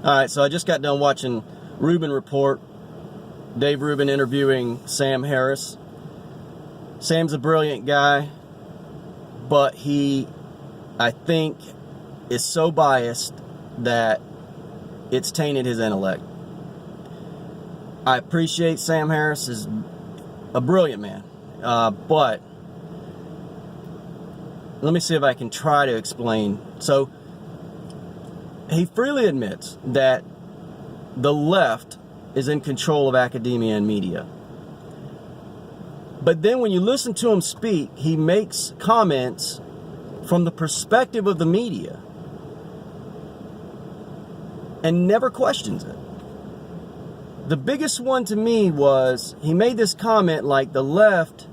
All right, so I just got done watching Rubin Report. Dave Rubin interviewing Sam Harris. Sam's a brilliant guy, but he, I think, is so biased that it's tainted his intellect. I appreciate Sam Harris is a brilliant man, but let me see if I can try to explain. So he freely admits that the left is in control of academia and media. But then when you listen to him speak, he makes comments from the perspective of the media and never questions it. The biggest one to me was he made this comment like the left,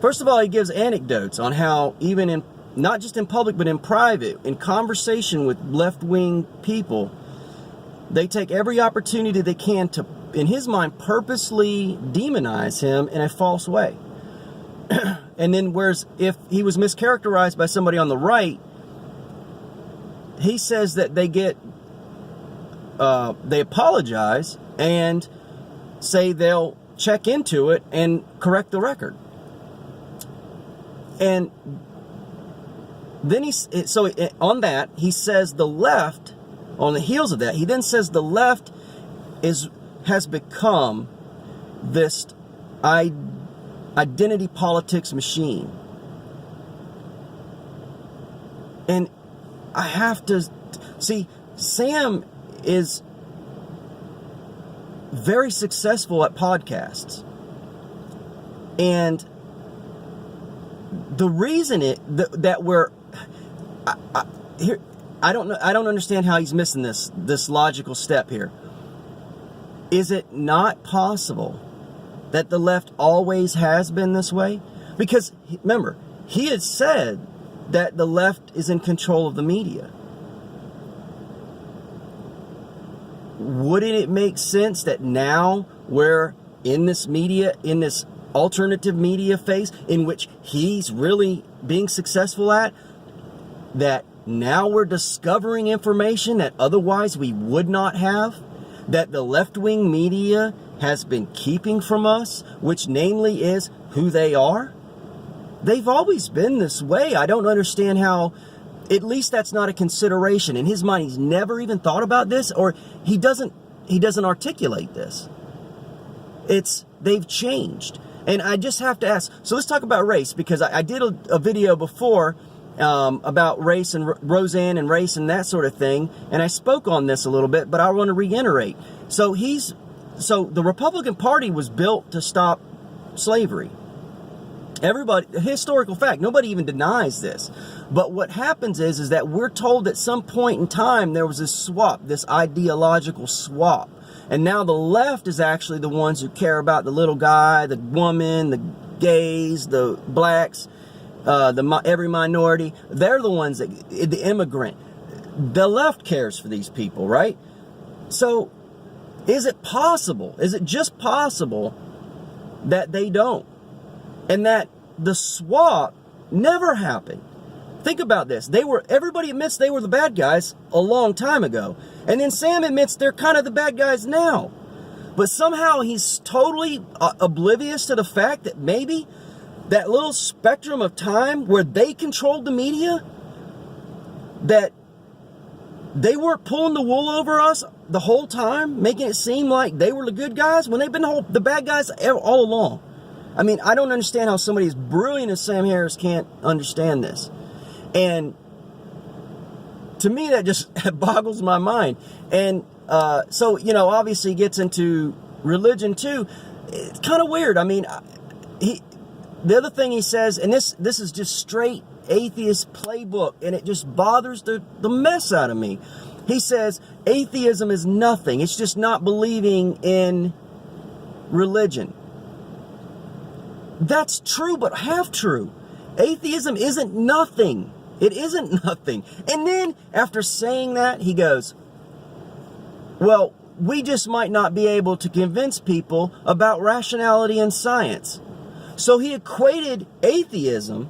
first of all, he gives anecdotes on how even in, not just in public, but in private, in conversation with left-wing people, they take every opportunity they can to, in his mind, purposely demonize him in a false way. And then whereas if he was mischaracterized by somebody on the right, he says that they apologize and say they'll check into it and correct the record. And then on that, he says the left, on the heels of that, he then says the left has become this identity politics machine. And I have to see, Sam is very successful at podcasts. And the reason that we're here, I don't understand how he's missing this logical step here. Is it not possible that the left always has been this way? Because remember, he had said that the left is in control of the media. Wouldn't it make sense that now we're in this media, in this alternative media phase in which he's really being successful at, that now we're discovering information that otherwise we would not have, that the left-wing media has been keeping from us, which namely is who they are? They've always been this way. I don't understand how, at least that's not a consideration. In his mind, he's never even thought about this, or he doesn't articulate this. They've changed. And I just have to ask, so let's talk about race, because I did a video before about race and Roseanne and race and that sort of thing, and I spoke on this a little bit, but I want to reiterate. So the Republican Party was built to stop slavery. Everybody, historical fact, nobody even denies this. But what happens is that we're told at some point in time there was this swap, this ideological swap. And now the left is actually the ones who care about the little guy, the woman, the gays, the blacks, every minority. They're the ones the immigrant. The left cares for these people, right? So is it possible? Is it just possible that they don't? And that the swap never happened? Think about this. Everybody admits they were the bad guys a long time ago. And then Sam admits they're kind of the bad guys now. But somehow he's totally oblivious to the fact that maybe that little spectrum of time where they controlled the media, that they weren't pulling the wool over us the whole time, making it seem like they were the good guys when they've been the bad guys all along. I mean, I don't understand how somebody as brilliant as Sam Harris can't understand this. And to me, that just boggles my mind. And so, obviously he gets into religion too. It's kind of weird. I mean, the other thing he says, and this is just straight atheist playbook, and it just bothers the mess out of me. He says atheism is nothing. It's just not believing in religion. That's true, but half true. Atheism isn't nothing. It isn't nothing. And then after saying that, he goes, well, we just might not be able to convince people about rationality and science. So he equated atheism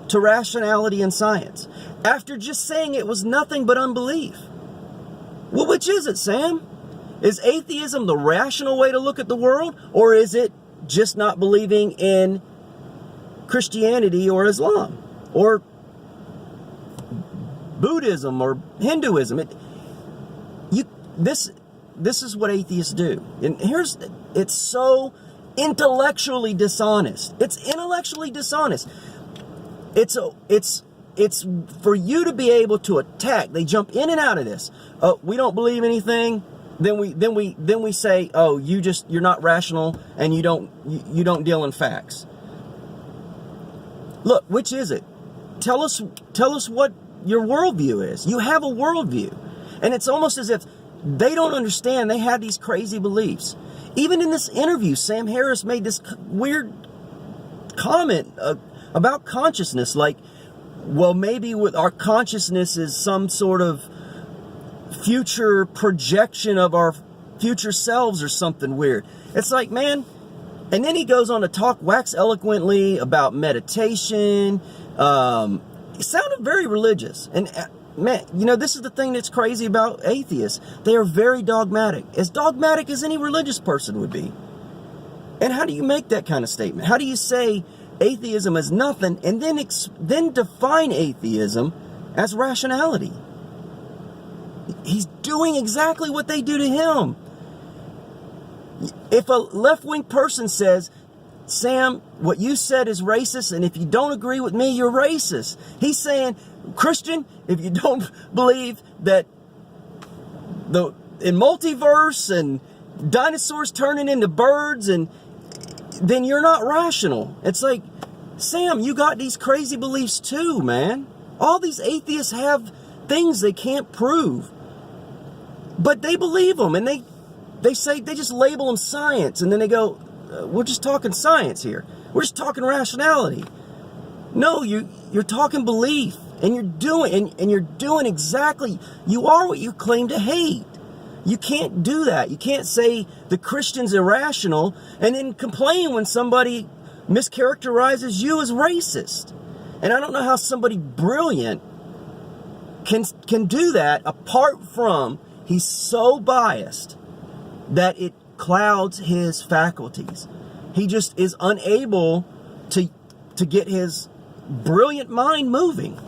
to rationality and science after just saying it was nothing but unbelief. Well, Which is it, Sam? Is atheism the rational way to look at the world, or is it just not believing in Christianity or Islam or Buddhism or Hinduism? This is what atheists do. And it's so intellectually dishonest. It's intellectually dishonest. It's for you to be able to attack. They jump in and out of this. Oh, we don't believe anything. Then we say, oh, you're not rational and you don't deal in facts. Look, which is it? Tell us what your worldview is. You have a worldview, and it's almost as if they don't understand. They have these crazy beliefs. Even in this interview, Sam Harris made this weird comment about consciousness, like, well, maybe with our consciousness is some sort of future projection of our future selves or something weird. It's like, man. And then he goes on to talk wax eloquently about meditation. He sounded very religious. And man, this is the thing that's crazy about atheists. They are very dogmatic as any religious person would be. And how do you make that kind of statement? How do you say atheism is nothing and then define atheism as rationality? He's doing exactly what they do to him. If a left-wing person says, Sam, what you said is racist, and if you don't agree with me, you're racist. He's saying, Christian, if you don't believe that in multiverse and dinosaurs turning into birds, and then you're not rational. It's like, Sam, you got these crazy beliefs too, man. All these atheists have things they can't prove, but they believe them, and they say, they just label them science, and then they go, we're just talking science here. We're just talking rationality. No, you're talking belief, and you're doing exactly, you are what you claim to hate. You can't do that. You can't say the Christian's irrational and then complain when somebody mischaracterizes you as racist. And I don't know how somebody brilliant can do that apart from he's so biased that it clouds his faculties. He just is unable to get his brilliant mind moving.